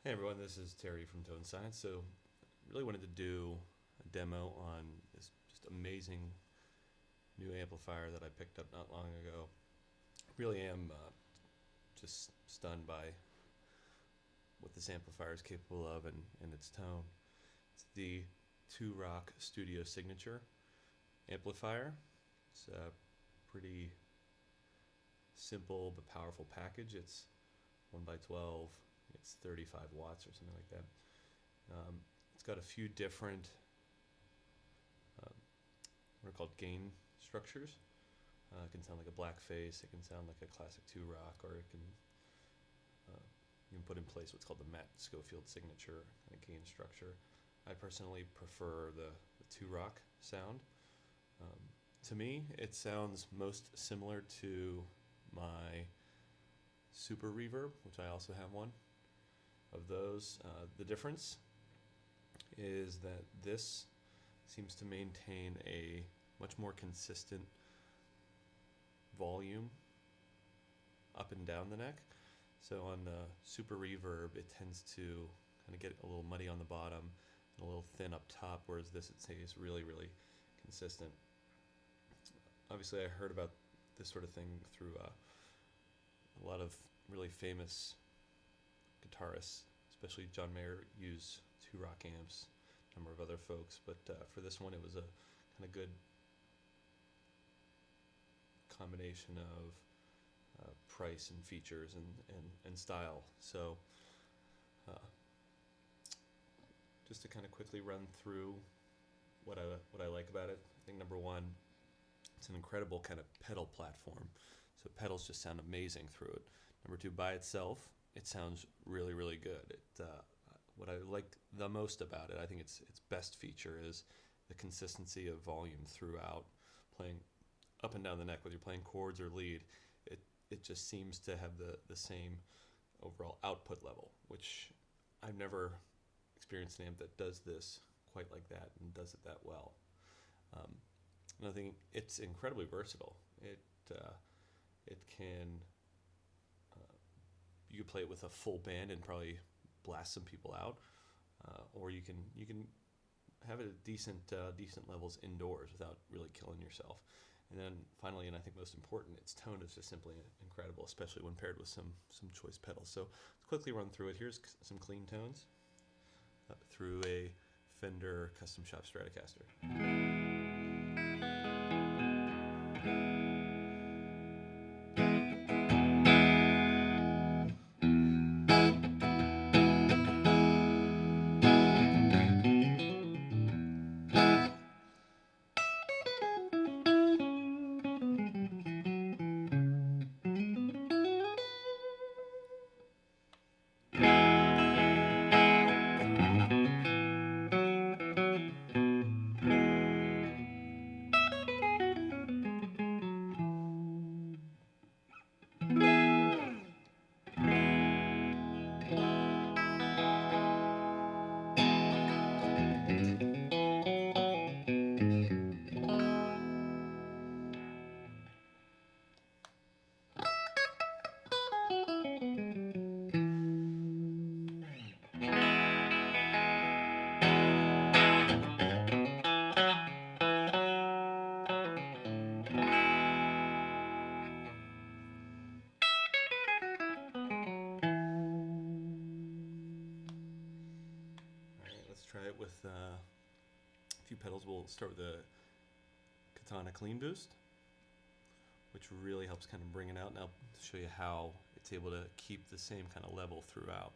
Hey everyone, this is Terry from Tone Science. So, really wanted to do a demo on this just amazing new amplifier that I picked up not long ago. Really am just stunned by what this amplifier is capable of and its tone. It's the 2-Rock Studio Signature amplifier. It's a pretty simple but powerful package. It's 1x12. It's 35 watts or something like that. It's got a few different what are called gain structures. It can sound like a blackface, it can sound like a classic 2-Rock, or it can you can put in place what's called the Matt Schofield signature kind of gain structure. I personally prefer the 2-Rock sound. To me, it sounds most similar to my Super Reverb, which I also have one of those. The difference is that this seems to maintain a much more consistent volume up and down the neck. So on the Super Reverb, it tends to kind of get a little muddy on the bottom and a little thin up top, whereas this, it stays really, really consistent. Obviously, I heard about this sort of thing through a lot of really famous guitarists, especially John Mayer, use 2-Rock amps, a number of other folks, but for this one it was a kind of good combination of price and features and style. So just to kind of quickly run through what I like about it, I think number one, it's an incredible kind of pedal platform. So pedals just sound amazing through it. Number two, by itself, it sounds really, really good. What I like the most about it, I think its best feature is the consistency of volume throughout. Playing up and down the neck, whether you're playing chords or lead, it just seems to have the same overall output level, which I've never experienced an amp that does this quite like that and does it that well. Another thing, it's incredibly versatile. It can you can play it with a full band and probably blast some people out, or you can have it at decent levels indoors without really killing yourself. And then finally, and I think most important, its tone is just simply incredible, especially when paired with some choice pedals. So let's quickly run through it. Here's some clean tones through a Fender custom shop Stratocaster. Let's try it with a few pedals. We'll start with the Katana Clean Boost, which really helps kind of bring it out. And I'll show you how it's able to keep the same kind of level throughout.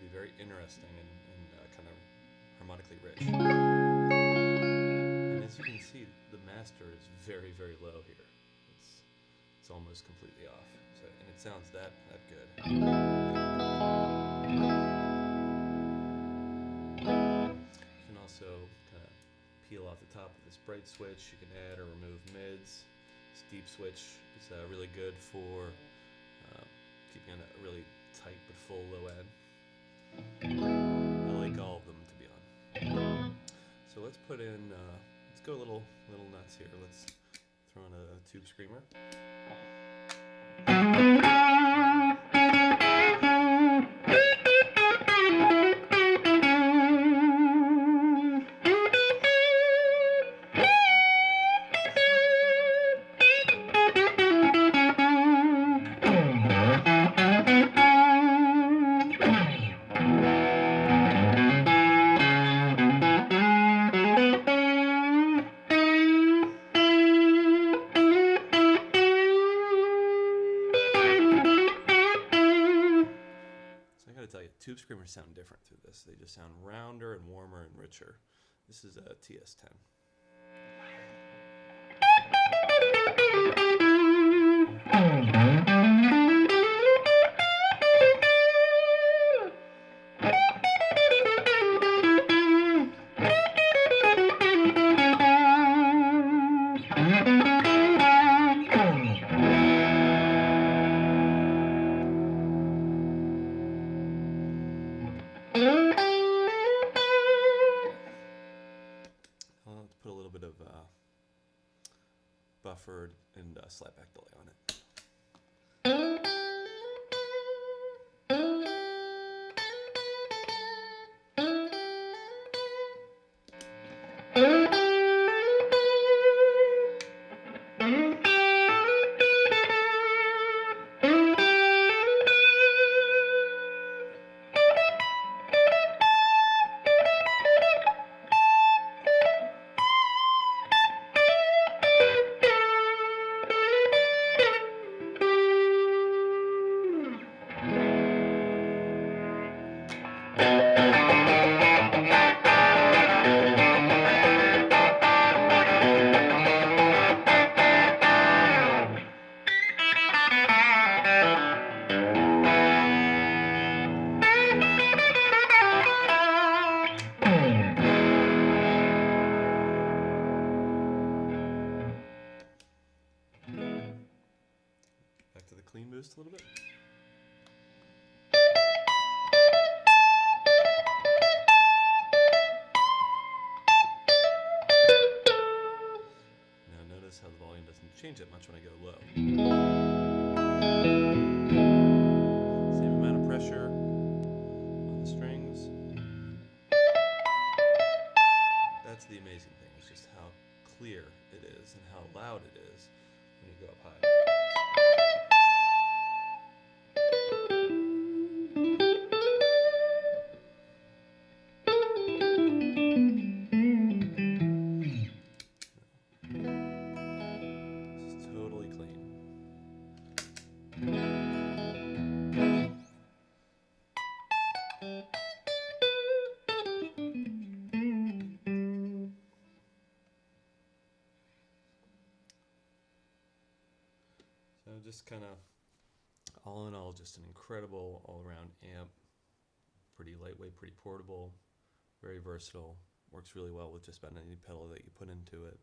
be very interesting and kind of harmonically rich. And as you can see, the master is very, very low here. It's almost completely off. So, and it sounds that good. You can also kind of peel off the top of this bright switch. You can add or remove mids. This deep switch is really good for keeping a really tight but full low end. I like all of them, to be honest. So let's put in, let's go a little nuts here. Let's throw in a tube screamer. Tube screamers sound different through this. They just sound rounder and warmer and richer. This is a TS10. Buffered and slapback delay on it. Back to the clean boost a little bit. Now notice how the volume doesn't change that much when I go low. Same amount of pressure on the strings. That's the amazing thing, is just how clear it is and how loud it is when you go up high. This is totally clean. So just kind of, all in all, just an incredible all-around amp. Pretty lightweight, pretty portable, very versatile. Works really well with just about any pedal that you put into it.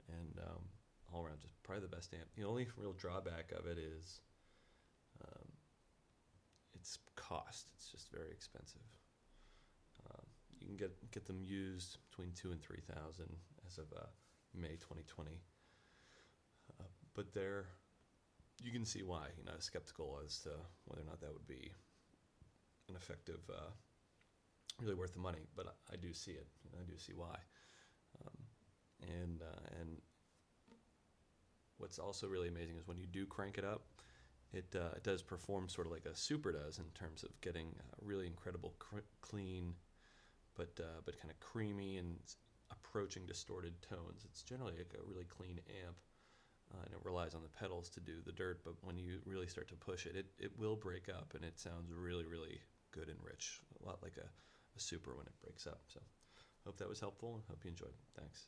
And all around, just probably the best amp. The only real drawback of it is its cost. It's just very expensive. You can get them used between $2,000 and $3,000 as of May 2020. But you can see why. You know, I was skeptical as to whether or not that would be an effective, really worth the money. But I do see it. I do see why. And what's also really amazing is when you do crank it up, it does perform sort of like a Super does in terms of getting really incredible clean, but kind of creamy and approaching distorted tones. It's generally like a really clean amp, and it relies on the pedals to do the dirt. But when you really start to push it, it will break up, and it sounds really, really good and rich, a lot like a super when it breaks up. So hope that was helpful and hope you enjoyed. Thanks.